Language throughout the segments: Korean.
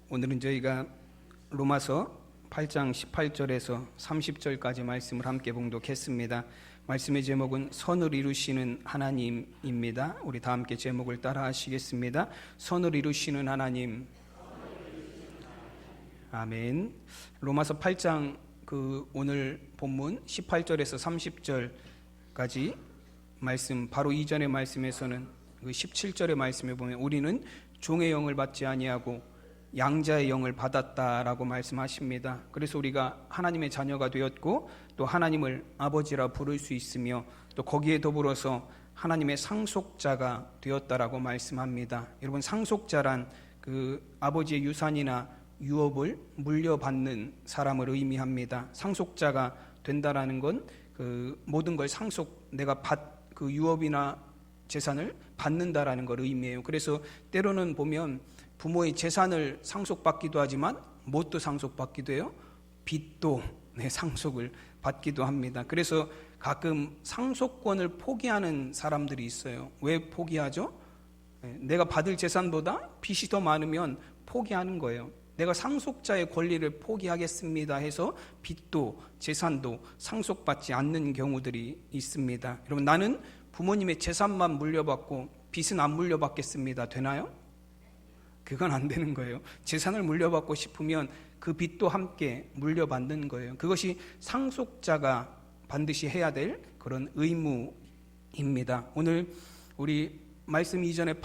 오늘은 저희가 로마서 8장 18절에서 30절까지 말씀을 함께 봉독했습니다. 말씀의 제목은 선을 이루시는 하나님입니다. 우리 다 함께 제목을 따라 하시겠습니다. 선을 이루시는 하나님. 아멘. 로마서 8장 오늘 본문 18절에서 30절까지 말씀, 바로 이전의 말씀에서는 17절의 말씀에 보면 우리는 종의 영을 받지 아니하고 양자의 영을 받았다라고 말씀하십니다. 그래서 우리가 하나님의 자녀가 되었고 또 하나님을 아버지라 부를 수 있으며 또 거기에 더불어서 하나님의 상속자가 되었다라고 말씀합니다. 여러분, 상속자란 아버지의 유산이나 유업을 물려받는 사람을 의미합니다. 상속자가 된다라는 건 모든 걸 내가 유업이나 재산을 받는다라는 걸 의미해요. 그래서 때로는 보면 부모의 재산을 상속받기도 하지만 뭣도 상속받기도 해요. 빚도 상속을 받기도 합니다. 그래서 가끔 상속권을 포기하는 사람들이 있어요. 왜 포기하죠? 내가 받을 재산보다 빚이 더 많으면 포기하는 거예요. 내가 상속자의 권리를 포기하겠습니다 해서 빚도 재산도 상속받지 않는 경우들이 있습니다. 여러분, 나는 부모님의 재산만 물려받고 빚은 안 물려받겠습니다. 되나요? 그건 안 되는 거예요. 재산을 물려받고 싶으면 그 빚도 함께 물려받는 거예요. 그것이 상속자가 반드시 해야 될 그런 의무입니다. 오늘 우리 말씀 이전에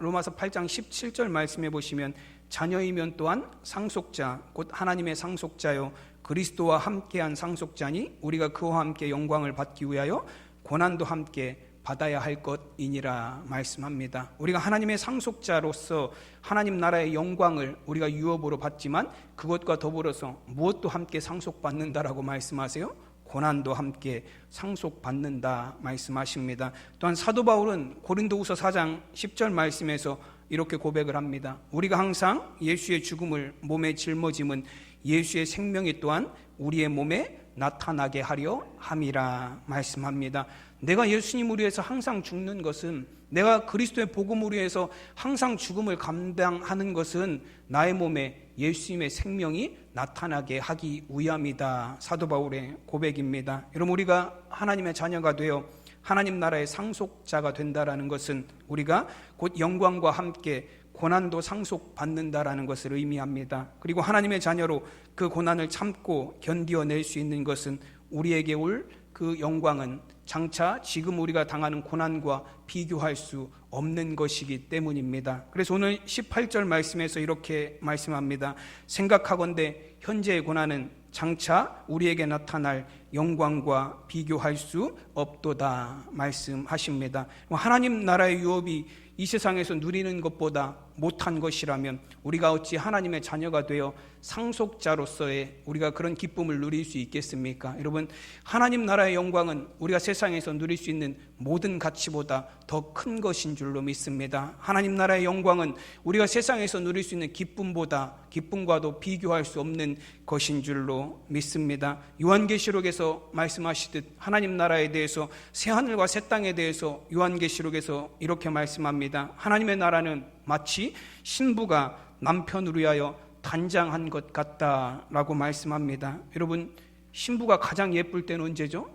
로마서 8장 17절 말씀해 보시면 자녀이면 또한 상속자 곧 하나님의 상속자요 그리스도와 함께한 상속자니 우리가 그와 함께 영광을 받기 위하여 고난도 함께 받아야 할 것이니라 말씀합니다. 우리가 하나님의 상속자로서 하나님 나라의 영광을 우리가 유업으로 받지만 그것과 더불어서 무엇도 함께 상속받는다라고 말씀하세요? 고난도 함께 상속받는다 말씀하십니다. 또한 사도 바울은 고린도후서 4장 10절 말씀에서 이렇게 고백을 합니다. 우리가 항상 예수의 죽음을 몸에 짊어짐은 예수의 생명이 또한 우리의 몸에 나타나게 하려 함이라 말씀합니다. 내가 예수님을 위해서 항상 죽는 것은, 내가 그리스도의 복음을 위해서 항상 죽음을 감당하는 것은 나의 몸에 예수님의 생명이 나타나게 하기 위함이다. 사도 바울의 고백입니다. 여러분, 우리가 하나님의 자녀가 되어 하나님 나라의 상속자가 된다라는 것은 우리가 곧 영광과 함께 고난도 상속받는다라는 것을 의미합니다. 그리고 하나님의 자녀로 그 고난을 참고 견디어낼 수 있는 것은 우리에게 올 그 영광은 장차 지금 우리가 당하는 고난과 비교할 수 없는 것이기 때문입니다. 그래서 오늘 18절 말씀에서 이렇게 말씀합니다. 생각하건대 현재의 고난은 장차 우리에게 나타날 영광과 비교할 수 없도다 말씀하십니다. 하나님 나라의 유업이 이 세상에서 누리는 것보다 못한 것이라면 우리가 어찌 하나님의 자녀가 되어 상속자로서의 우리가 그런 기쁨을 누릴 수 있겠습니까? 여러분, 하나님 나라의 영광은 우리가 세상에서 누릴 수 있는 모든 가치보다 더 큰 것인 줄로 믿습니다. 하나님 나라의 영광은 우리가 세상에서 누릴 수 있는 기쁨과도 비교할 수 없는 것인 줄로 믿습니다. 요한계시록에서 말씀하시듯 하나님 나라에 대해서 새하늘과 새 땅에 대해서 요한계시록에서 이렇게 말씀합니다. 하나님의 나라는 마치 신부가 남편을 위하여 단장한 것 같다라고 말씀합니다. 여러분, 신부가 가장 예쁠 때는 언제죠?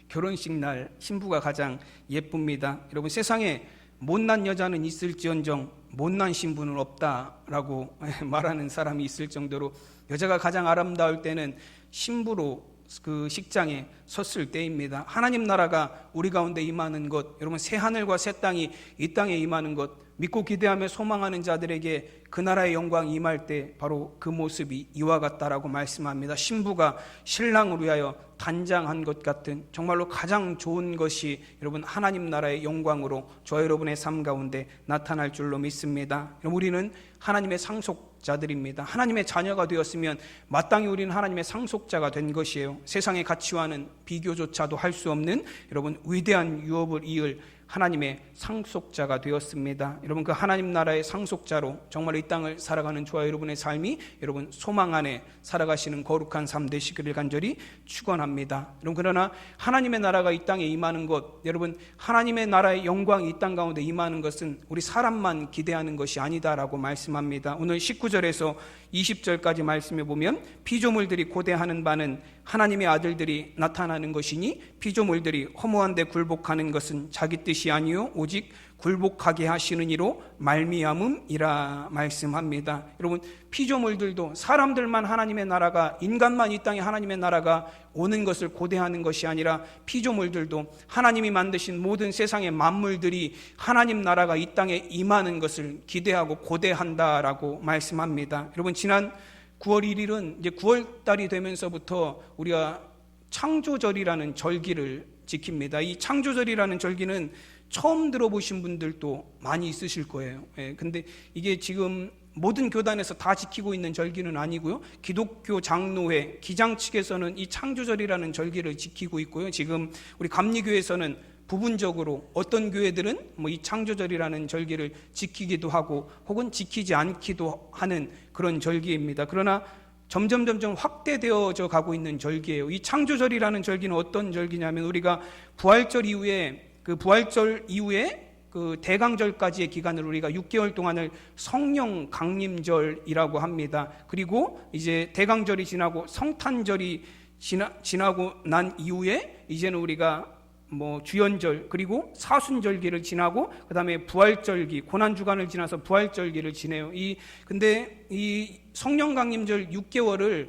결혼식 날 신부가 가장 예쁩니다. 여러분, 세상에 못난 여자는 있을지언정 못난 신부는 없다라고 말하는 사람이 있을 정도로 여자가 가장 아름다울 때는 신부로 그 식장에 섰을 때입니다. 하나님 나라가 우리 가운데 임하는 것, 여러분, 새 하늘과 새 땅이 이 땅에 임하는 것, 믿고 기대하며 소망하는 자들에게 그 나라의 영광이 임할 때 바로 그 모습이 이와 같다라고 말씀합니다. 신부가 신랑을 위하여 단장한 것 같은 정말로 가장 좋은 것이 여러분 하나님 나라의 영광으로 저와 여러분의 삶 가운데 나타날 줄로 믿습니다. 우리는 하나님의 상속자들입니다. 하나님의 자녀가 되었으면 마땅히 우리는 하나님의 상속자가 된 것이에요. 세상의 가치와는 비교조차도 할 수 없는 여러분 위대한 유업을 이을 하나님의 상속자가 되었습니다. 여러분, 그 하나님 나라의 상속자로 정말 이 땅을 살아가는 저와 여러분의 삶이 여러분 소망 안에 살아가시는 거룩한 삶 되시기를 간절히 축원합니다. 여러분, 그러나 하나님의 나라가 이 땅에 임하는 것, 여러분 하나님의 나라의 영광이 이 땅 가운데 임하는 것은 우리 사람만 기대하는 것이 아니다라고 말씀합니다. 오늘 19절에서 20절까지 말씀해 보면 피조물들이 고대하는 바는 하나님의 아들들이 나타나는 것이니 피조물들이 허무한 데 굴복하는 것은 자기 뜻이 아니요 오직 굴복하게 하시는 이로 말미암음이라 말씀합니다. 여러분, 피조물들도 사람들만 하나님의 나라가, 인간만 이 땅에 하나님의 나라가 오는 것을 고대하는 것이 아니라 피조물들도 하나님이 만드신 모든 세상의 만물들이 하나님 나라가 이 땅에 임하는 것을 기대하고 고대한다라고 말씀합니다. 여러분, 지난 9월 1일은 이제 9월 달이 되면서부터 우리가 창조절이라는 절기를 지킵니다. 이 창조절이라는 절기는 처음 들어보신 분들도 많이 있으실 거예요. 근데 이게 지금 모든 교단에서 다 지키고 있는 절기는 아니고요. 기독교 장로회, 기장 측에서는 이 창조절이라는 절기를 지키고 있고요. 지금 우리 감리교에서는 부분적으로 어떤 교회들은 이 창조절이라는 절기를 지키기도 하고 혹은 지키지 않기도 하는 그런 절기입니다. 그러나 점점 확대되어져 가고 있는 절기예요. 이 창조절이라는 절기는 어떤 절기냐면 우리가 부활절 이후에 그 대강절까지의 기간을 우리가 6개월 동안을 성령 강림절이라고 합니다. 그리고 이제 대강절이 지나고 성탄절이 지나고 난 이후에 이제는 우리가 주연절 그리고 사순절기를 지나고 그다음에 부활절기, 고난주간을 지나서 부활절기를 지내요. 근데 이 성령 강림절 6개월을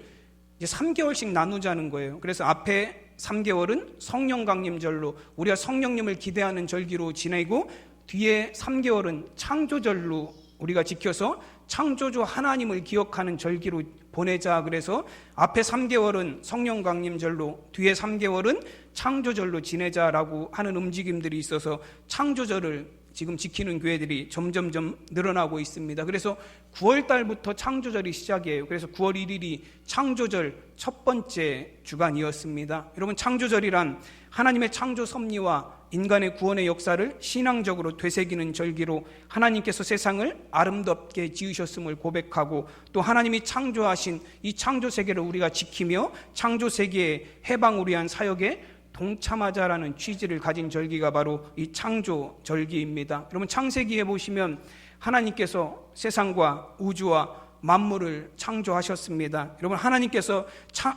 이제 3개월씩 나누자는 거예요. 그래서 앞에 3개월은 성령 강림절로 우리가 성령님을 기대하는 절기로 지내고 뒤에 3개월은 창조절로 우리가 지켜서 창조주 하나님을 기억하는 절기로 보내자. 그래서 앞에 3개월은 성령 강림절로 뒤에 3개월은 창조절로 지내자라고 하는 움직임들이 있어서 창조절을 지금 지키는 교회들이 점점 늘어나고 있습니다. 그래서 9월 달부터 창조절이 시작이에요. 그래서 9월 1일이 창조절 첫 번째 주간이었습니다. 여러분, 창조절이란 하나님의 창조 섭리와 인간의 구원의 역사를 신앙적으로 되새기는 절기로 하나님께서 세상을 아름답게 지으셨음을 고백하고 또 하나님이 창조하신 이 창조 세계를 우리가 지키며 창조 세계의 해방을 위한 사역에 동참하자라는 취지를 가진 절기가 바로 이 창조 절기입니다. 여러분, 창세기에 보시면 하나님께서 세상과 우주와 만물을 창조하셨습니다. 여러분, 하나님께서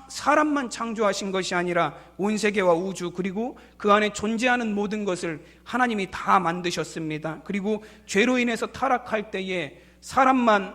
사람만 창조하신 것이 아니라 온 세계와 우주 그리고 그 안에 존재하는 모든 것을 하나님이 다 만드셨습니다. 그리고 죄로 인해서 타락할 때에 사람만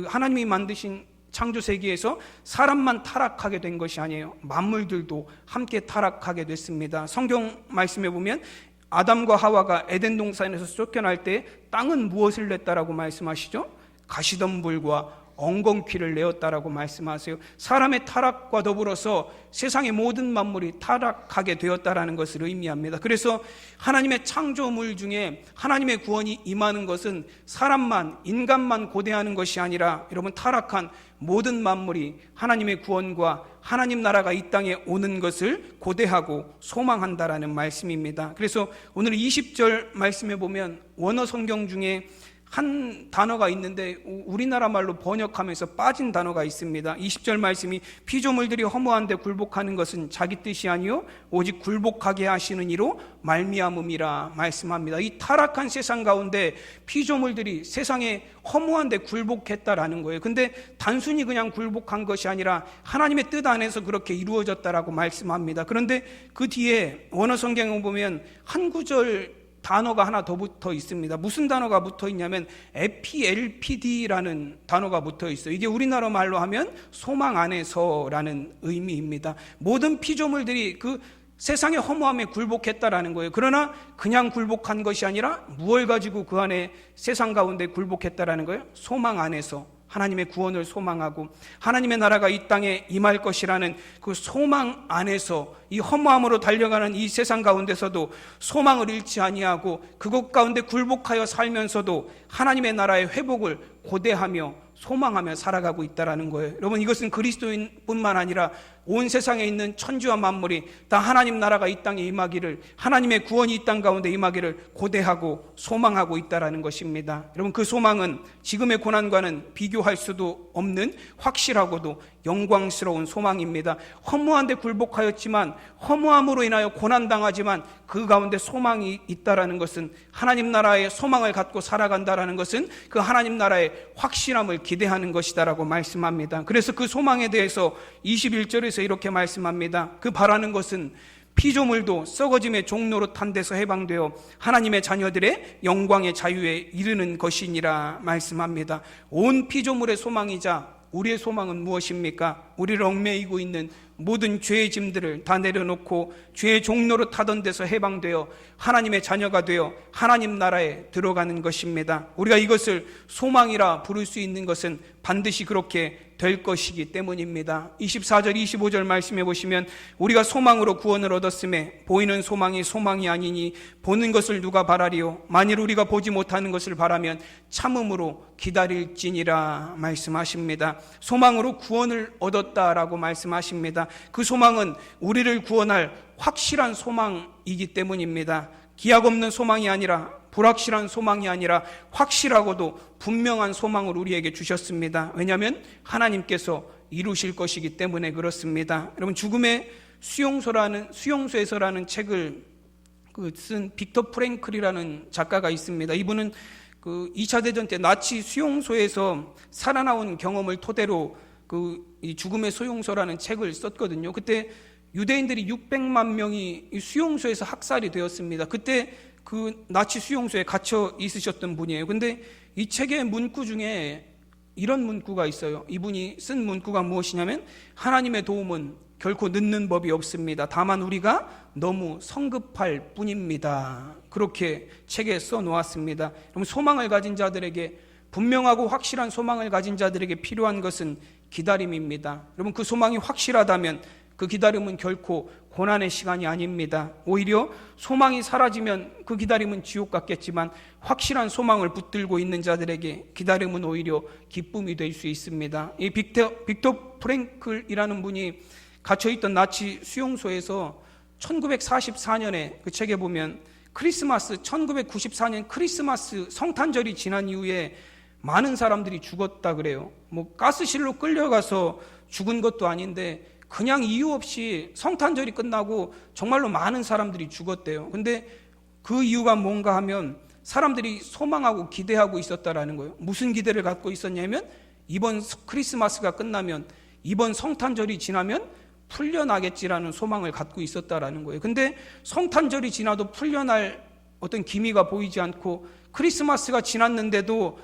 하나님이 만드신 창조 세계에서 사람만 타락하게 된 것이 아니에요. 만물들도 함께 타락하게 됐습니다. 성경 말씀에 보면 아담과 하와가 에덴 동산에서 쫓겨날 때 땅은 무엇을 냈다라고 말씀하시죠? 가시덤불과 엉겅퀴를 내었다라고 말씀하세요. 사람의 타락과 더불어서 세상의 모든 만물이 타락하게 되었다라는 것을 의미합니다. 그래서 하나님의 창조물 중에 하나님의 구원이 임하는 것은 사람만, 인간만 고대하는 것이 아니라 여러분, 타락한 모든 만물이 하나님의 구원과 하나님 나라가 이 땅에 오는 것을 고대하고 소망한다라는 말씀입니다. 그래서 오늘 20절 말씀에 보면 원어 성경 중에 한 단어가 있는데 우리나라 말로 번역하면서 빠진 단어가 있습니다. 20절 말씀이 피조물들이 허무한 데 굴복하는 것은 자기 뜻이 아니요 오직 굴복하게 하시는 이로 말미암음이라 말씀합니다. 이 타락한 세상 가운데 피조물들이 세상에 허무한 데 굴복했다라는 거예요. 근데 단순히 그냥 굴복한 것이 아니라 하나님의 뜻 안에서 그렇게 이루어졌다라고 말씀합니다. 그런데 그 뒤에 원어 성경에 보면 한 구절 단어가 하나 더 붙어 있습니다. 무슨 단어가 붙어 있냐면 EPLPD라는 단어가 붙어 있어요. 이게 우리나라 말로 하면 소망 안에서라는 의미입니다. 모든 피조물들이 그 세상의 허무함에 굴복했다라는 거예요. 그러나 그냥 굴복한 것이 아니라 무엇을 가지고 그 안에 세상 가운데 굴복했다라는 거예요? 소망 안에서 하나님의 구원을 소망하고 하나님의 나라가 이 땅에 임할 것이라는 그 소망 안에서 이 허무함으로 달려가는 이 세상 가운데서도 소망을 잃지 아니하고 그것 가운데 굴복하여 살면서도 하나님의 나라의 회복을 고대하며 소망하며 살아가고 있다라는 거예요. 여러분, 이것은 그리스도인뿐만 아니라 온 세상에 있는 천지와 만물이 다 하나님 나라가 이 땅에 임하기를, 하나님의 구원이 이 땅 가운데 임하기를 고대하고 소망하고 있다라는 것입니다. 여러분, 그 소망은 지금의 고난과는 비교할 수도 없는 확실하고도 영광스러운 소망입니다. 허무한데 굴복하였지만, 허무함으로 인하여 고난당하지만 그 가운데 소망이 있다라는 것은, 하나님 나라의 소망을 갖고 살아간다라는 것은 그 하나님 나라의 확실함을 기대하는 것이다라고 말씀합니다. 그래서 그 소망에 대해서 21절에서 이렇게 말씀합니다. 그 바라는 것은 피조물도 썩어짐의 종로로 탄 데서 해방되어 하나님의 자녀들의 영광의 자유에 이르는 것이니라 말씀합니다. 온 피조물의 소망이자 우리의 소망은 무엇입니까? 우리를 얽매이고 있는 모든 죄의 짐들을 다 내려놓고 죄의 종로로 타던 데서 해방되어 하나님의 자녀가 되어 하나님 나라에 들어가는 것입니다. 우리가 이것을 소망이라 부를 수 있는 것은 반드시 그렇게 될 것이기 때문입니다. 24절 25절 말씀해 보시면, 우리가 소망으로 구원을 얻었음에 보이는 소망이 소망이 아니니 보는 것을 누가 바라리요? 만일 우리가 보지 못하는 것을 바라면 참음으로 기다릴지니라 말씀하십니다. 소망으로 구원을 얻었다라고 말씀하십니다. 그 소망은 우리를 구원할 확실한 소망이기 때문입니다. 기약 없는 소망이 아니라, 불확실한 소망이 아니라 확실하고도 분명한 소망을 우리에게 주셨습니다. 왜냐하면 하나님께서 이루실 것이기 때문에 그렇습니다. 여러분, 죽음의 수용소에서라는 책을 쓴 빅터 프랭클이라는 작가가 있습니다. 이분은 2차 대전 때 나치 수용소에서 살아나온 경험을 토대로 이 죽음의 수용소라는 책을 썼거든요. 그때 유대인들이 600만 명이 수용소에서 학살이 되었습니다. 그때 그 나치 수용소에 갇혀 있으셨던 분이에요. 근데 이 책의 문구 중에 이런 문구가 있어요. 이분이 쓴 문구가 무엇이냐면, 하나님의 도움은 결코 늦는 법이 없습니다. 다만 우리가 너무 성급할 뿐입니다. 그렇게 책에 써놓았습니다. 그럼 소망을 가진 자들에게, 분명하고 확실한 소망을 가진 자들에게 필요한 것은 기다림입니다. 여러분, 그 소망이 확실하다면 그 기다림은 결코 고난의 시간이 아닙니다. 오히려 소망이 사라지면 그 기다림은 지옥 같겠지만, 확실한 소망을 붙들고 있는 자들에게 기다림은 오히려 기쁨이 될 수 있습니다. 이 빅터 프랭클이라는 분이 갇혀있던 나치 수용소에서 1944년에 그 책에 보면, 1994년 크리스마스 성탄절이 지난 이후에 많은 사람들이 죽었다 그래요. 가스실로 끌려가서 죽은 것도 아닌데 그냥 이유 없이 성탄절이 끝나고 정말로 많은 사람들이 죽었대요. 근데 그 이유가 뭔가 하면, 사람들이 소망하고 기대하고 있었다라는 거예요. 무슨 기대를 갖고 있었냐면, 이번 크리스마스가 끝나면, 이번 성탄절이 지나면 풀려나겠지라는 소망을 갖고 있었다라는 거예요. 근데 성탄절이 지나도 풀려날 어떤 기미가 보이지 않고, 크리스마스가 지났는데도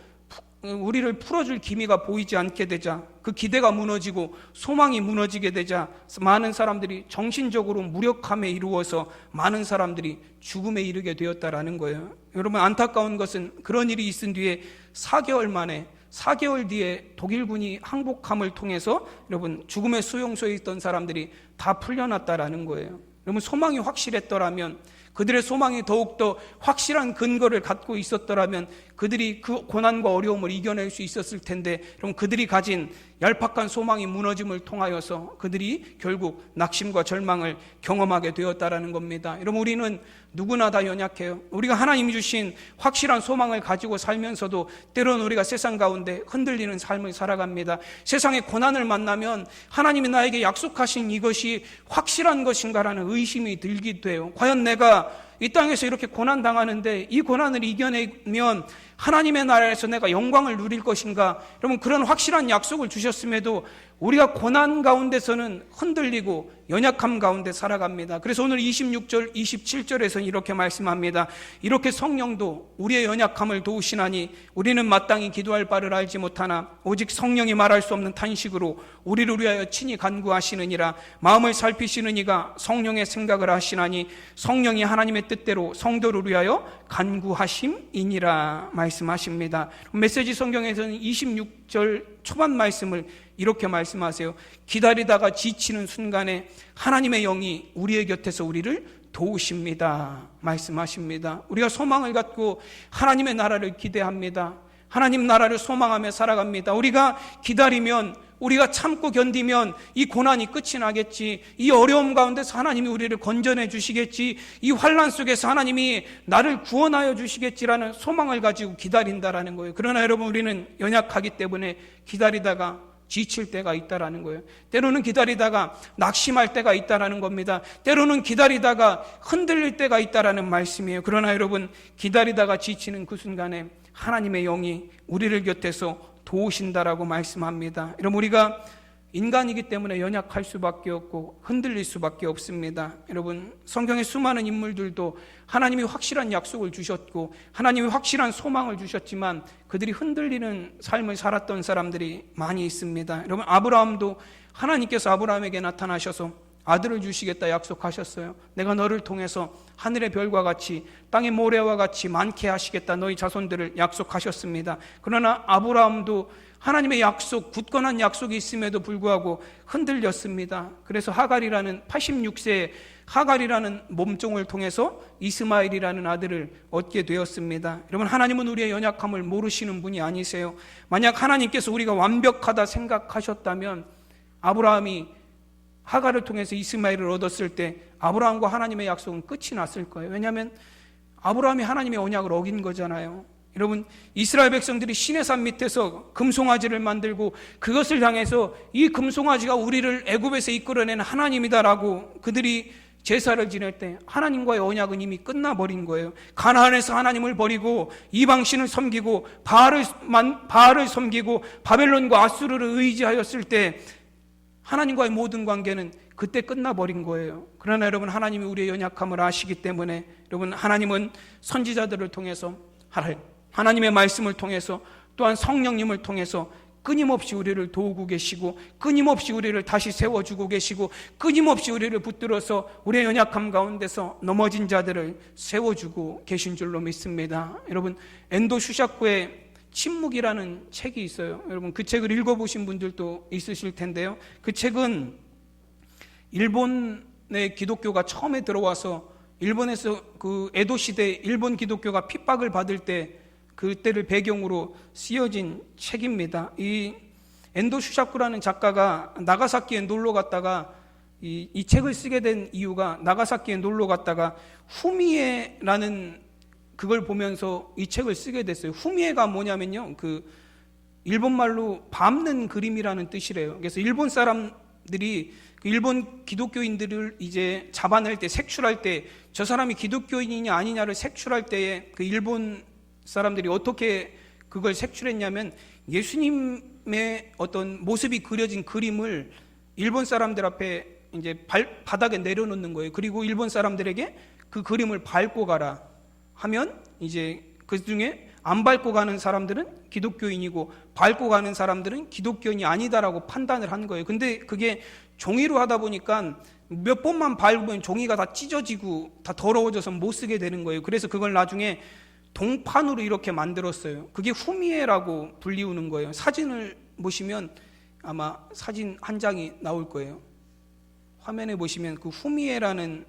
우리를 풀어줄 기미가 보이지 않게 되자, 그 기대가 무너지고 소망이 무너지게 되자 많은 사람들이 정신적으로 무력함에 이루어서 많은 사람들이 죽음에 이르게 되었다라는 거예요. 여러분, 안타까운 것은 그런 일이 있은 뒤에 4개월 뒤에 독일군이 항복함을 통해서 여러분, 죽음의 수용소에 있던 사람들이 다 풀려났다라는 거예요. 여러분, 소망이 확실했더라면, 그들의 소망이 더욱더 확실한 근거를 갖고 있었더라면 그들이 그 고난과 어려움을 이겨낼 수 있었을 텐데, 그럼 그들이 가진 얄팍한 소망이 무너짐을 통하여서 그들이 결국 낙심과 절망을 경험하게 되었다라는 겁니다. 여러분, 우리는 누구나 다 연약해요. 우리가 하나님이 주신 확실한 소망을 가지고 살면서도 때로는 우리가 세상 가운데 흔들리는 삶을 살아갑니다. 세상의 고난을 만나면 하나님이 나에게 약속하신 이것이 확실한 것인가라는 의심이 들기도 해요. 과연 내가 이 땅에서 이렇게 고난당하는데 이 고난을 이겨내면 하나님의 나라에서 내가 영광을 누릴 것인가? 여러분, 그런 확실한 약속을 주셨음에도 우리가 고난 가운데서는 흔들리고 연약함 가운데 살아갑니다. 그래서 오늘 26절, 27절에서는 이렇게 말씀합니다. 이렇게 성령도 우리의 연약함을 도우시나니 우리는 마땅히 기도할 바를 알지 못하나 오직 성령이 말할 수 없는 탄식으로 우리를 위하여 친히 간구하시느니라. 마음을 살피시는 이가 성령의 생각을 하시나니 성령이 하나님의 뜻대로 성도를 위하여 간구하심이니라 말씀하십니다. 메시지 성경에서는 26절 초반 말씀을 이렇게 말씀하세요. 기다리다가 지치는 순간에 하나님의 영이 우리의 곁에서 우리를 도우십니다 말씀하십니다. 우리가 소망을 갖고 하나님의 나라를 기대합니다. 하나님 나라를 소망하며 살아갑니다. 우리가 기다리면, 우리가 참고 견디면 이 고난이 끝이 나겠지. 이 어려움 가운데서 하나님이 우리를 건져내 주시겠지. 이 환난 속에서 하나님이 나를 구원하여 주시겠지라는 소망을 가지고 기다린다라는 거예요. 그러나 여러분, 우리는 연약하기 때문에 기다리다가 지칠 때가 있다라는 거예요. 때로는 기다리다가 낙심할 때가 있다라는 겁니다. 때로는 기다리다가 흔들릴 때가 있다라는 말씀이에요. 그러나 여러분, 기다리다가 지치는 그 순간에 하나님의 영이 우리를 곁에서 도우신다라고 말씀합니다. 여러분, 우리가 인간이기 때문에 연약할 수밖에 없고 흔들릴 수밖에 없습니다. 여러분, 성경의 수많은 인물들도 하나님이 확실한 약속을 주셨고 하나님이 확실한 소망을 주셨지만 그들이 흔들리는 삶을 살았던 사람들이 많이 있습니다. 여러분, 아브라함도 하나님께서 아브라함에게 나타나셔서 아들을 주시겠다 약속하셨어요. 내가 너를 통해서 하늘의 별과 같이 땅의 모래와 같이 많게 하시겠다, 너희 자손들을 약속하셨습니다. 그러나 아브라함도 하나님의 약속, 굳건한 약속이 있음에도 불구하고 흔들렸습니다. 그래서 하갈이라는 86세의 하갈이라는 몸종을 통해서 이스마엘이라는 아들을 얻게 되었습니다. 여러분, 하나님은 우리의 연약함을 모르시는 분이 아니세요. 만약 하나님께서 우리가 완벽하다 생각하셨다면 아브라함이 하갈을 통해서 이스마엘을 얻었을 때 아브라함과 하나님의 약속은 끝이 났을 거예요. 왜냐하면 아브라함이 하나님의 언약을 어긴 거잖아요. 여러분, 이스라엘 백성들이 시내산 밑에서 금송아지를 만들고 그것을 향해서 이 금송아지가 우리를 애굽에서 이끌어내는 하나님이다라고 그들이 제사를 지낼 때 하나님과의 언약은 이미 끝나버린 거예요. 가나안에서 하나님을 버리고 이방신을 섬기고 바알을 섬기고 바벨론과 아수르를 의지하였을 때 하나님과의 모든 관계는 그때 끝나버린 거예요. 그러나 여러분, 하나님이 우리의 연약함을 아시기 때문에 여러분, 하나님은 선지자들을 통해서 하나님의 말씀을 통해서 또한 성령님을 통해서 끊임없이 우리를 도우고 계시고 끊임없이 우리를 다시 세워주고 계시고 끊임없이 우리를 붙들어서 우리의 연약함 가운데서 넘어진 자들을 세워주고 계신 줄로 믿습니다. 여러분, 엔도 슈샤코의 침묵이라는 책이 있어요. 여러분, 그 책을 읽어보신 분들도 있으실 텐데요. 그 책은 일본의 기독교가 처음에 들어와서 일본에서 그 에도 시대 일본 기독교가 핍박을 받을 때 그때를 배경으로 쓰여진 책입니다. 이 엔도 슈샤쿠라는 작가가 나가사키에 놀러 갔다가 이 책을 쓰게 된 이유가 나가사키에 놀러 갔다가 후미에라는 그걸 보면서 이 책을 쓰게 됐어요. 후미에가 뭐냐면요, 그 일본말로 밟는 그림이라는 뜻이래요. 그래서 일본 사람들이 그 일본 기독교인들을 이제 잡아낼 때, 색출할 때 저 사람이 기독교인이냐 아니냐를 색출할 때에 그 일본 사람들이 어떻게 그걸 색출했냐면 예수님의 어떤 모습이 그려진 그림을 일본 사람들 앞에 이제 바닥에 내려놓는 거예요. 그리고 일본 사람들에게 그 그림을 밟고 가라 하면 이제 그 중에 안 밟고 가는 사람들은 기독교인이고 밟고 가는 사람들은 기독교인이 아니다라고 판단을 한 거예요. 근데 그게 종이로 하다 보니까 몇 번만 밟으면 종이가 다 찢어지고 다 더러워져서 못 쓰게 되는 거예요. 그래서 그걸 나중에 동판으로 이렇게 만들었어요. 그게 후미에라고 불리우는 거예요. 사진을 보시면 아마 사진 한 장이 나올 거예요. 화면에 보시면 그 후미에라는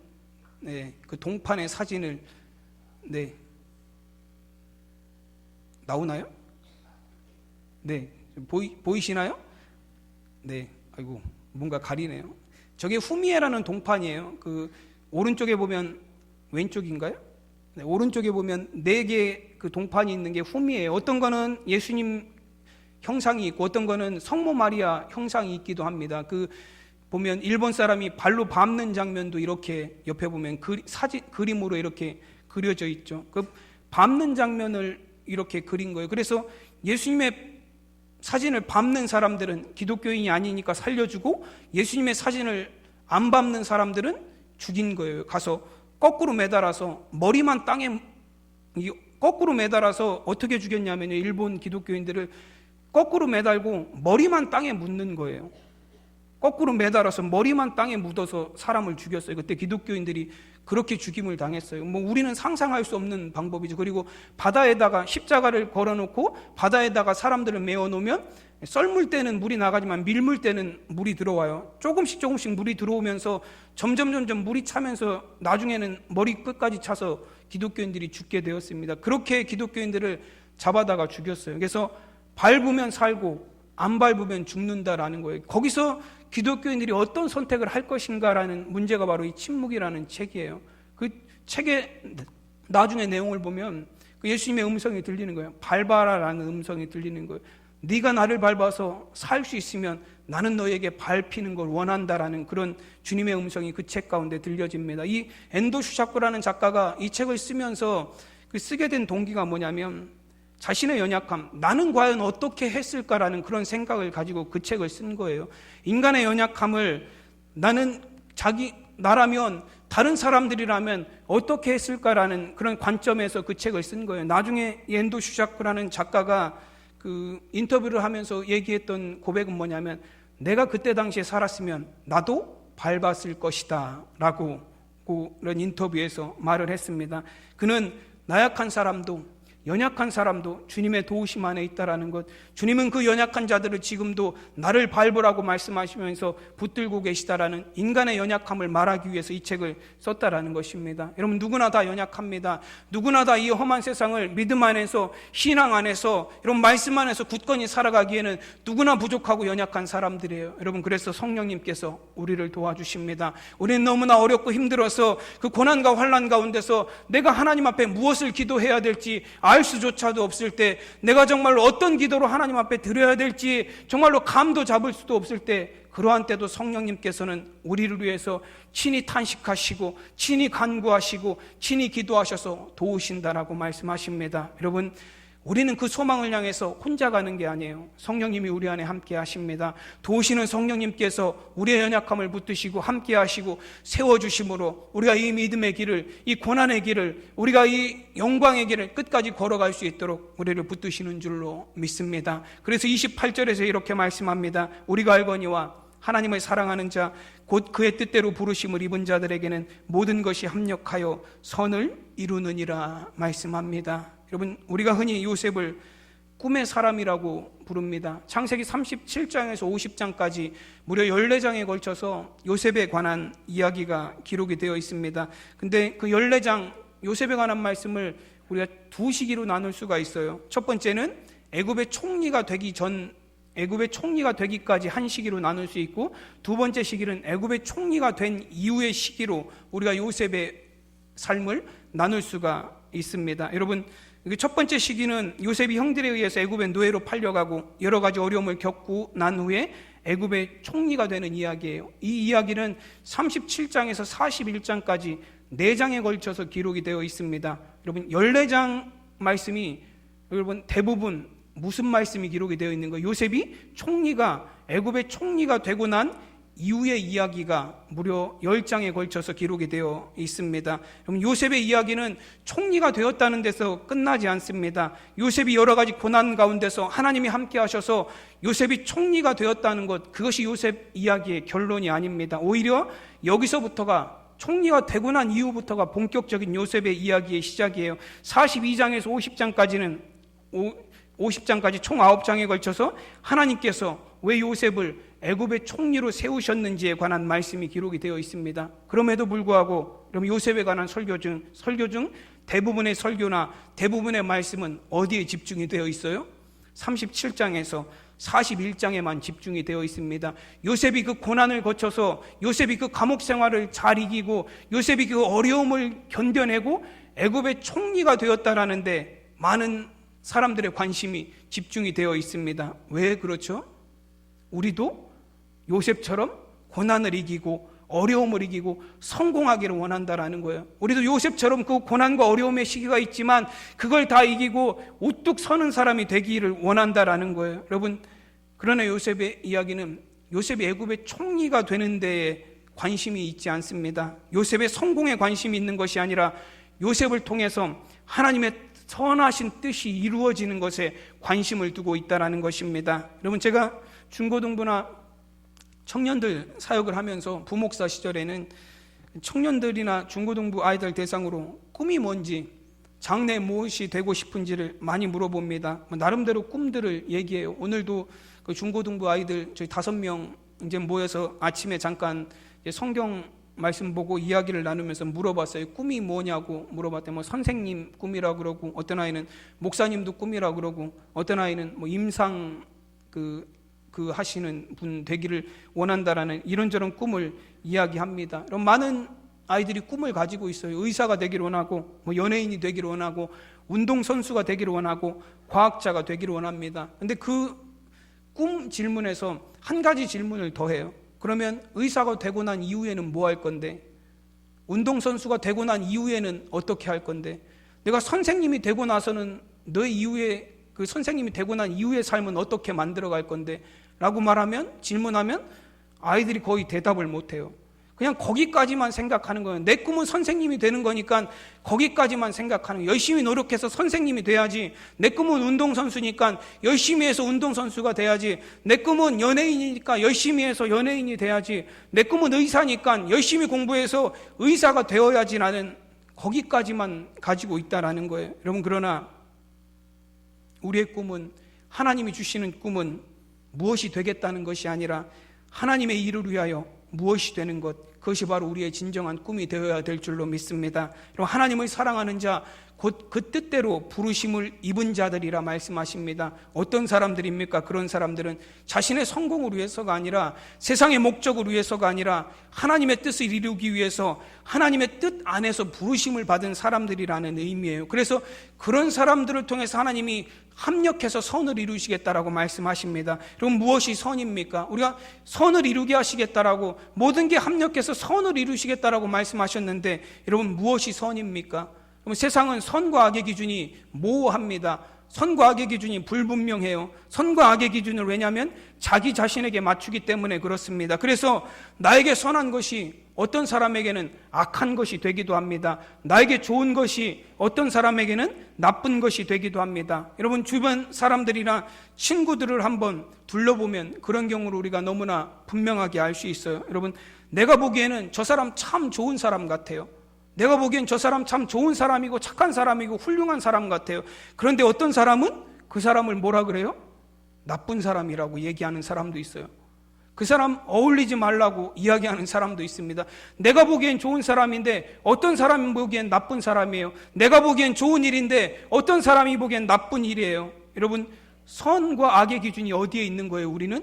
그 동판의 사진을 나오나요? 네, 보이시나요? 네, 아이고 뭔가 가리네요. 저게 후미에라는 동판이에요. 그 오른쪽에 보면 왼쪽인가요? 네, 오른쪽에 보면 4개 그 동판이 있는 게 후미에요. 어떤 거는 예수님 형상이 있고 어떤 거는 성모 마리아 형상이 있기도 합니다. 그 보면 일본 사람이 발로 밟는 장면도 이렇게 옆에 보면 그림으로 이렇게 그려져 있죠. 그 밟는 장면을 이렇게 그린 거예요. 그래서 예수님의 사진을 밟는 사람들은 기독교인이 아니니까 살려주고 예수님의 사진을 안 밟는 사람들은 죽인 거예요. 가서 거꾸로 매달아서 머리만 땅에 거꾸로 매달아서 어떻게 죽였냐면요, 일본 기독교인들을 거꾸로 매달고 머리만 땅에 묻는 거예요. 거꾸로 매달아서 머리만 땅에 묻어서 사람을 죽였어요. 그때 기독교인들이 그렇게 죽임을 당했어요. 뭐 우리는 상상할 수 없는 방법이죠. 그리고 바다에다가 십자가를 걸어놓고 바다에다가 사람들을 메어놓으면 썰물 때는 물이 나가지만 밀물 때는 물이 들어와요. 조금씩 물이 들어오면서 점점 물이 차면서 나중에는 머리 끝까지 차서 기독교인들이 죽게 되었습니다. 그렇게 기독교인들을 잡아다가 죽였어요. 그래서 밟으면 살고 안 밟으면 죽는다라는 거예요. 거기서 기독교인들이 어떤 선택을 할 것인가라는 문제가 바로 이 침묵이라는 책이에요. 그 책의 나중에 내용을 보면 예수님의 음성이 들리는 거예요. 밟아라라는 음성이 들리는 거예요. 네가 나를 밟아서 살 수 있으면 나는 너에게 밟히는 걸 원한다라는 그런 주님의 음성이 그 책 가운데 들려집니다. 이 엔도 슈샤코라는 작가가 이 책을 쓰면서 쓰게 된 동기가 뭐냐면 자신의 연약함, 나는 과연 어떻게 했을까라는 그런 생각을 가지고 그 책을 쓴 거예요. 인간의 연약함을 나라면 다른 사람들이라면 어떻게 했을까라는 그런 관점에서 그 책을 쓴 거예요. 나중에 엔도 슈샤코라는 작가가 그 인터뷰를 하면서 얘기했던 고백은 뭐냐면 내가 그때 당시에 살았으면 나도 밟았을 것이다 라고 그런 인터뷰에서 말을 했습니다. 그는 나약한 사람도 연약한 사람도 주님의 도우심 안에 있다라는 것, 주님은 그 연약한 자들을 지금도 나를 밟으라고 말씀하시면서 붙들고 계시다라는 인간의 연약함을 말하기 위해서 이 책을 썼다라는 것입니다. 여러분, 누구나 다 연약합니다. 누구나 다 이 험한 세상을 믿음 안에서, 신앙 안에서, 이런 말씀 안에서 굳건히 살아가기에는 누구나 부족하고 연약한 사람들이에요. 여러분, 그래서 성령님께서 우리를 도와주십니다. 우리는 너무나 어렵고 힘들어서 그 고난과 환난 가운데서 내가 하나님 앞에 무엇을 기도해야 될지 알 수조차도 없을 때, 내가 정말로 어떤 기도로 하나님 앞에 드려야 될지 정말로 감도 잡을 수도 없을 때, 그러한 때도 성령님께서는 우리를 위해서 친히 탄식하시고 친히 간구하시고 친히 기도하셔서 도우신다라고 말씀하십니다. 여러분, 우리는 그 소망을 향해서 혼자 가는 게 아니에요. 성령님이 우리 안에 함께 하십니다. 도우시는 성령님께서 우리의 연약함을 붙드시고 함께 하시고 세워주심으로 우리가 이 믿음의 길을, 이 고난의 길을, 우리가 이 영광의 길을 끝까지 걸어갈 수 있도록 우리를 붙드시는 줄로 믿습니다. 그래서 28절에서 이렇게 말씀합니다. 우리가 알거니와 하나님을 사랑하는 자 곧 그의 뜻대로 부르심을 입은 자들에게는 모든 것이 합력하여 선을 이루느니라 말씀합니다. 여러분, 우리가 흔히 요셉을 꿈의 사람이라고 부릅니다. 창세기 37장에서 50장까지 무려 14장에 걸쳐서 요셉에 관한 이야기가 기록이 되어 있습니다. 근데 그 14장 요셉에 관한 말씀을 우리가 두 시기로 나눌 수가 있어요. 첫 번째는 애굽의 총리가 되기까지 한 시기로 나눌 수 있고, 두 번째 시기는 애굽의 총리가 된 이후의 시기로 우리가 요셉의 삶을 나눌 수가 있습니다. 여러분, 첫 번째 시기는 요셉이 형들에 의해서 애굽의 노예로 팔려가고 여러 가지 어려움을 겪고 난 후에 애굽의 총리가 되는 이야기예요. 이 이야기는 37장에서 41장까지 4장에 걸쳐서 기록이 되어 있습니다. 여러분, 14장 말씀이 여러분 대부분 무슨 말씀이 기록이 되어 있는 거예요? 요셉이 애굽의 총리가 되고 난 이후의 이야기가 무려 10장에 걸쳐서 기록이 되어 있습니다. 그럼 요셉의 이야기는 총리가 되었다는 데서 끝나지 않습니다. 요셉이 여러 가지 고난 가운데서 하나님이 함께 하셔서 요셉이 총리가 되었다는 것, 그것이 요셉 이야기의 결론이 아닙니다. 오히려 여기서부터가, 총리가 되고 난 이후부터가 본격적인 요셉의 이야기의 시작이에요. 42장에서 50장까지 총 9장에 걸쳐서 하나님께서 왜 요셉을 애굽의 총리로 세우셨는지에 관한 말씀이 기록이 되어 있습니다. 그럼에도 불구하고 그럼 요셉에 관한 설교 중 대부분의 설교나 대부분의 말씀은 어디에 집중이 되어 있어요? 37장에서 41장에만 집중이 되어 있습니다. 요셉이 그 고난을 거쳐서, 요셉이 그 감옥 생활을 잘 이기고, 요셉이 그 어려움을 견뎌내고 애굽의 총리가 되었다라는데 많은 사람들의 관심이 집중이 되어 있습니다. 왜 그렇죠? 우리도 요셉처럼 고난을 이기고 어려움을 이기고 성공하기를 원한다라는 거예요. 우리도 요셉처럼 그 고난과 어려움의 시기가 있지만 그걸 다 이기고 우뚝 서는 사람이 되기를 원한다라는 거예요. 여러분, 그러나 요셉의 이야기는 요셉이 애굽의 총리가 되는 데에 관심이 있지 않습니다. 요셉의 성공에 관심이 있는 것이 아니라 요셉을 통해서 하나님의 선하신 뜻이 이루어지는 것에 관심을 두고 있다는 것입니다. 여러분, 제가 중고등부나 청년들 사역을 하면서 부목사 시절에는 청년들이나 중고등부 아이들 대상으로 꿈이 뭔지, 장래 무엇이 되고 싶은지를 많이 물어봅니다. 나름대로 꿈들을 얘기해요. 오늘도 그 중고등부 아이들 저희 5명 이제 모여서 아침에 잠깐 성경 말씀 보고 이야기를 나누면서 물어봤어요. 꿈이 뭐냐고 물어봤더니 뭐 선생님 꿈이라고 그러고, 어떤 아이는 목사님도 꿈이라고 그러고, 어떤 아이는 뭐 임상 그 하시는 분 되기를 원한다라는 이런저런 꿈을 이야기합니다. 그럼 많은 아이들이 꿈을 가지고 있어요. 의사가 되기를 원하고, 뭐 연예인이 되기를 원하고, 운동선수가 되기를 원하고, 과학자가 되기를 원합니다. 근데 그 꿈 질문에서 한 가지 질문을 더 해요. 그러면 의사가 되고 난 이후에는 뭐 할 건데? 운동선수가 되고 난 이후에는 어떻게 할 건데? 내가 선생님이 되고 나서는 너의 이후에, 그 선생님이 되고 난 이후의 삶은 어떻게 만들어 갈 건데? 라고 질문하면 아이들이 거의 대답을 못 해요. 그냥 거기까지만 생각하는 거예요. 내 꿈은 선생님이 되는 거니까 거기까지만 생각하는 거예요. 열심히 노력해서 선생님이 돼야지. 내 꿈은 운동선수니까 열심히 해서 운동선수가 돼야지. 내 꿈은 연예인이니까 열심히 해서 연예인이 돼야지. 내 꿈은 의사니까 열심히 공부해서 의사가 되어야지. 나는 거기까지만 가지고 있다라는 거예요. 여러분, 그러나 우리의 꿈은, 하나님이 주시는 꿈은 무엇이 되겠다는 것이 아니라 하나님의 일을 위하여 무엇이 되는 것, 그것이 바로 우리의 진정한 꿈이 되어야 될 줄로 믿습니다. 그리고 하나님을 사랑하는 자, 곧 그 뜻대로 부르심을 입은 자들이라 말씀하십니다. 어떤 사람들입니까? 그런 사람들은 자신의 성공을 위해서가 아니라, 세상의 목적을 위해서가 아니라 하나님의 뜻을 이루기 위해서 하나님의 뜻 안에서 부르심을 받은 사람들이라는 의미예요. 그래서 그런 사람들을 통해서 하나님이 합력해서 선을 이루시겠다라고 말씀하십니다. 그럼 무엇이 선입니까? 우리가 선을 이루게 하시겠다라고, 모든 게 합력해서 선을 이루시겠다라고 말씀하셨는데, 여러분, 무엇이 선입니까? 세상은 선과 악의 기준이 모호합니다. 선과 악의 기준이 불분명해요. 선과 악의 기준을, 왜냐하면 자기 자신에게 맞추기 때문에 그렇습니다. 그래서 나에게 선한 것이 어떤 사람에게는 악한 것이 되기도 합니다. 나에게 좋은 것이 어떤 사람에게는 나쁜 것이 되기도 합니다. 여러분, 주변 사람들이나 친구들을 한번 둘러보면 그런 경우를 우리가 너무나 분명하게 알 수 있어요. 여러분, 내가 보기에는 저 사람 참 좋은 사람 같아요. 내가 보기엔 저 사람 참 좋은 사람이고 착한 사람이고 훌륭한 사람 같아요. 그런데 어떤 사람은 그 사람을 뭐라 그래요? 나쁜 사람이라고 얘기하는 사람도 있어요. 그 사람 어울리지 말라고 이야기하는 사람도 있습니다. 내가 보기엔 좋은 사람인데 어떤 사람이 보기엔 나쁜 사람이에요. 내가 보기엔 좋은 일인데 어떤 사람이 보기엔 나쁜 일이에요. 여러분, 선과 악의 기준이 어디에 있는 거예요? 우리는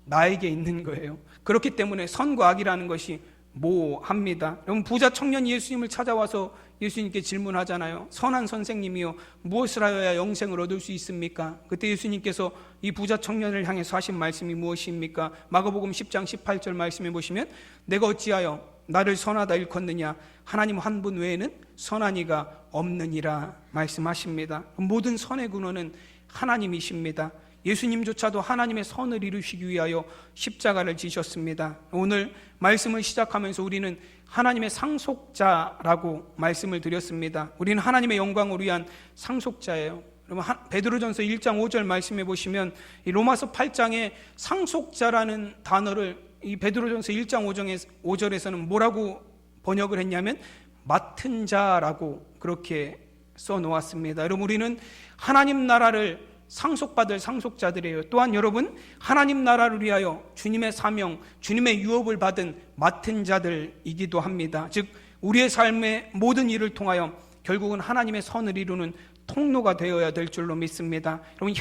나에게 있는 거예요. 그렇기 때문에 선과 악이라는 것이 모호합니다. 여러분, 부자 청년이 예수님을 찾아와서 예수님께 질문하잖아요. 선한 선생님이요, 무엇을 하여야 영생을 얻을 수 있습니까? 그때 예수님께서 이 부자 청년을 향해서 하신 말씀이 무엇입니까? 마가복음 10장 18절 말씀해 보시면, 내가 어찌하여 나를 선하다 일컫느냐? 하나님 한 분 외에는 선한 이가 없느니라 말씀하십니다. 모든 선의 근원은 하나님이십니다. 예수님조차도 하나님의 선을 이루시기 위하여 십자가를 지셨습니다. 오늘 말씀을 시작하면서 우리는 하나님의 상속자라고 말씀을 드렸습니다. 우리는 하나님의 영광을 위한 상속자예요. 여러분, 베드로전서 1장 5절 말씀해 보시면 이 로마서 8장에 상속자라는 단어를 이 베드로전서 1장 5절에서는 뭐라고 번역을 했냐면 맡은 자라고 그렇게 써놓았습니다. 여러분, 우리는 하나님 나라를 상속받을 상속자들이에요. 또한 여러분, 하나님 나라를 위하여 주님의 사명, 주님의 유업을 받은 맡은 자들이기도 합니다. 즉, 우리의 삶의 모든 일을 통하여 결국은 하나님의 선을 이루는 통로가 되어야 될 줄로 믿습니다. 여러분,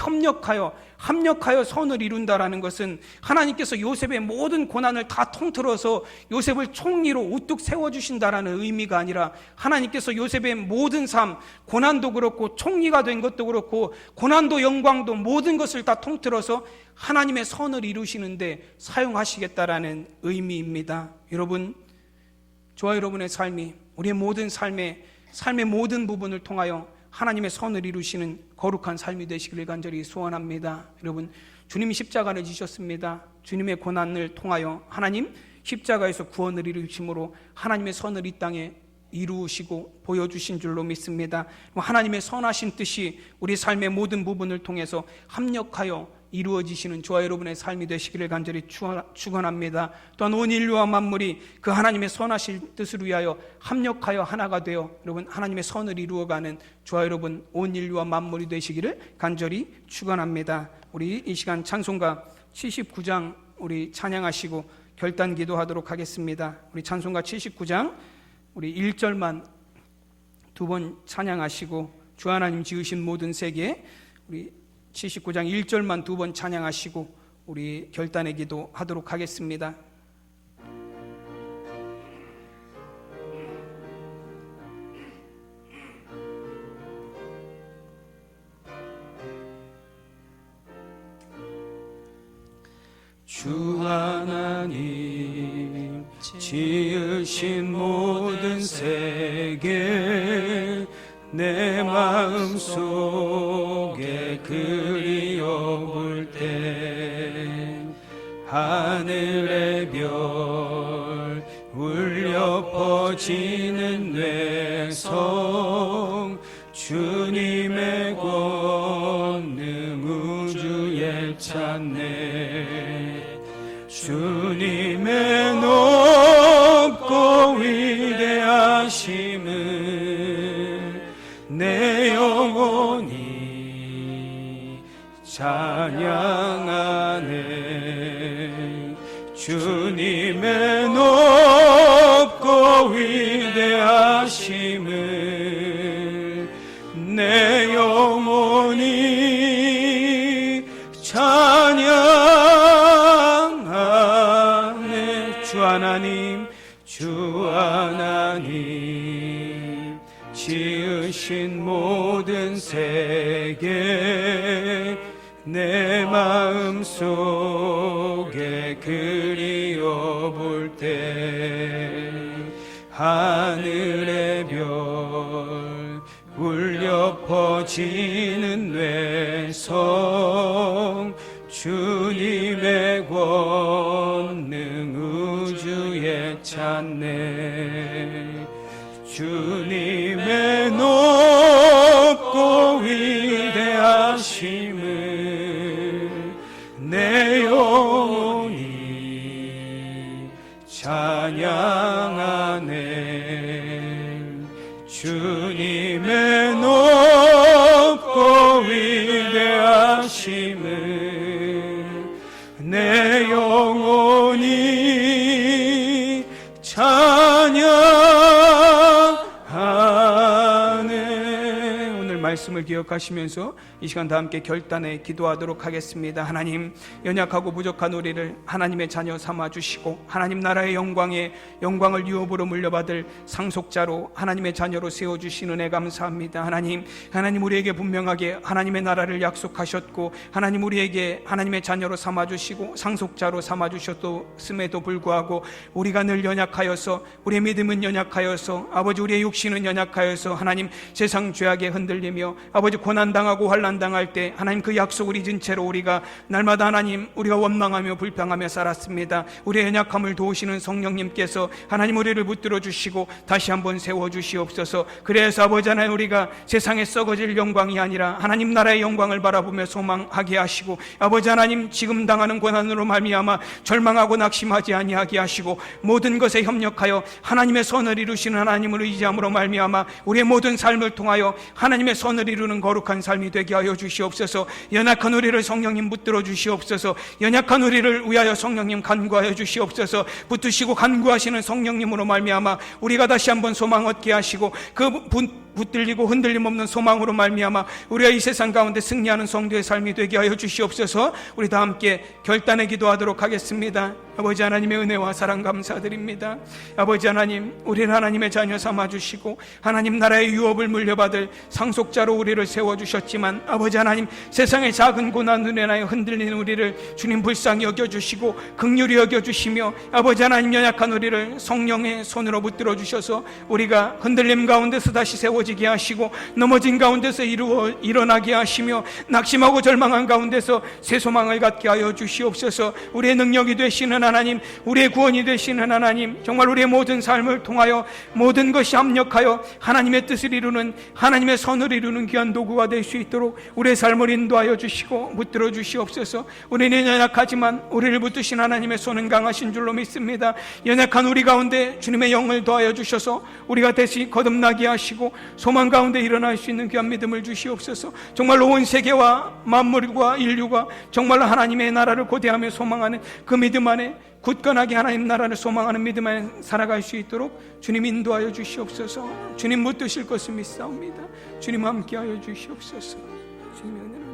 합력하여 선을 이룬다라는 것은 하나님께서 요셉의 모든 고난을 다 통틀어서 요셉을 총리로 우뚝 세워주신다라는 의미가 아니라, 하나님께서 요셉의 모든 삶, 고난도 그렇고 총리가 된 것도 그렇고 고난도 영광도 모든 것을 다 통틀어서 하나님의 선을 이루시는데 사용하시겠다라는 의미입니다. 여러분, 저와 여러분의 삶이, 우리의 모든 삶의 모든 부분을 통하여 하나님의 선을 이루시는 거룩한 삶이 되시기를 간절히 소원합니다. 여러분, 주님이 십자가를 지셨습니다. 주님의 고난을 통하여 하나님 십자가에서 구원을 이루심으로 하나님의 선을 이 땅에 이루시고 보여주신 줄로 믿습니다. 하나님의 선하신 뜻이 우리 삶의 모든 부분을 통해서 합력하여 이루어지시는 저와 여러분의 삶이 되시기를 간절히 축원합니다. 또한 온 인류와 만물이 그 하나님의 선하신 뜻을 위하여 합력하여 하나가 되어 여러분 하나님의 선을 이루어가는 저와 여러분 온 인류와 만물이 되시기를 간절히 축원합니다. 우리 이 시간 찬송가 79장 우리 찬양하시고 결단 기도하도록 하겠습니다. 우리 찬송가 79장 우리 1절만 두 번 찬양하시고, 주 하나님 지으신 모든 세계, 우리 79장 1절만 두 번 찬양하시고 우리 결단의 기도 하도록 하겠습니다. 주 하나님 지으신 모든 세계, 내 마음속에 그리워볼 때 하늘의 별 울려 퍼지는 뇌성, 주님의 권능 우주에 찾네. 주님의 높고 위대하심을 내 영혼이 찬양하네. 주님의 높고 위대하심을 내 영혼이 찬양하네. 주 하나님, 주 하나님 지으신 모든 세계, 내 마음속에 그리워볼 때 하늘의 별 울려 퍼지는 뇌성, 주님의 권능 우주에 찾네. 주님의 높고 위대하심을 내 영혼이 찬양하네. 주님의 높고 위대하심을 내 영혼이 찬양하네. 오늘 말씀을 기억하시면서 이 시간 다 함께 결단에 기도하도록 하겠습니다. 하나님, 연약하고 부족한 우리를 하나님의 자녀 삼아주시고 하나님 나라의 영광을 유업으로 물려받을 상속자로 하나님의 자녀로 세워주신 은혜 감사합니다. 하나님 우리에게 분명하게 하나님의 나라를 약속하셨고, 하나님 우리에게 하나님의 자녀로 삼아주시고 상속자로 삼아주셨음에도 불구하고 우리가 늘 연약하여서, 우리의 믿음은 연약하여서, 아버지 우리의 육신은 연약하여서 하나님 세상 죄악에 흔들리며 아버지 고난당하고 환난당할 때 하나님 그 약속을 잊은 채로 우리가 날마다 하나님 우리가 원망하며 불평하며 살았습니다. 우리의 연약함을 도우시는 성령님께서 하나님 우리를 붙들어 주시고 다시 한번 세워 주시옵소서. 그래서 아버지 하나님 우리가 세상에 썩어질 영광이 아니라 하나님 나라의 영광을 바라보며 소망하게 하시고, 아버지 하나님 지금 당하는 고난으로 말미암아 절망하고 낙심하지 아니하게 하시고, 모든 것에 협력하여 하나님의 선을 이루시는 하나님을 의지함으로 말미암아 우리의 모든 삶을 통하여 하나님의 선을 이루는 거룩한 삶이 되게 하여 주시옵소서. 연약한 우리를 성령님 붙들어 주시옵소서. 연약한 우리를 위하여 성령님 간구하여 주시옵소서. 붙드시고 간구하시는 성령님으로 말미암아 우리가 다시 한번 소망 얻게 하시고, 그 붙들리고 흔들림 없는 소망으로 말미암아 우리가 이 세상 가운데 승리하는 성도의 삶이 되게 하여 주시옵소서. 우리 다 함께 결단의 기도하도록 하겠습니다. 아버지 하나님의 은혜와 사랑 감사드립니다. 아버지 하나님, 우리를 하나님의 자녀 삼아주시고 하나님 나라의 유업을 물려받을 상속자로 우리를 세워주셨지만, 아버지 하나님 세상의 작은 고난으로 인하여 흔들리는 우리를 주님 불쌍히 여겨주시고 긍휼히 여겨주시며, 아버지 하나님 연약한 우리를 성령의 손으로 붙들어 주셔서 우리가 흔들림 가운데서 다시 세워지게 하시고, 넘어진 가운데서 일어나게 하시며, 낙심하고 절망한 가운데서 새 소망을 갖게 하여 주시옵소서. 우리의 능력이 되시는 하나님, 우리의 구원이 되시는 하나님, 정말 우리의 모든 삶을 통하여 모든 것이 합력하여 하나님의 뜻을 이루는, 하나님의 선을 이루는 귀한 도구가 될 수 있도록 우리의 삶을 인도하여 주시고 붙들어 주시옵소서. 우리는 연약하지만 우리를 붙드신 하나님의 손은 강하신 줄로 믿습니다. 연약한 우리 가운데 주님의 영을 더하여 주셔서 우리가 다시 거듭나게 하시고 소망 가운데 일어날 수 있는 귀한 믿음을 주시옵소서. 정말로 온 세계와 만물과 인류가 정말로 하나님의 나라를 고대하며 소망하는 그 믿음 안에 굳건하게 하나님 나라를 소망하는 믿음 안에 살아갈 수 있도록 주님 인도하여 주시옵소서. 주님 못 드실 것을 믿사옵니다. 주님 함께하여 주시옵소서. 주님의 은혜를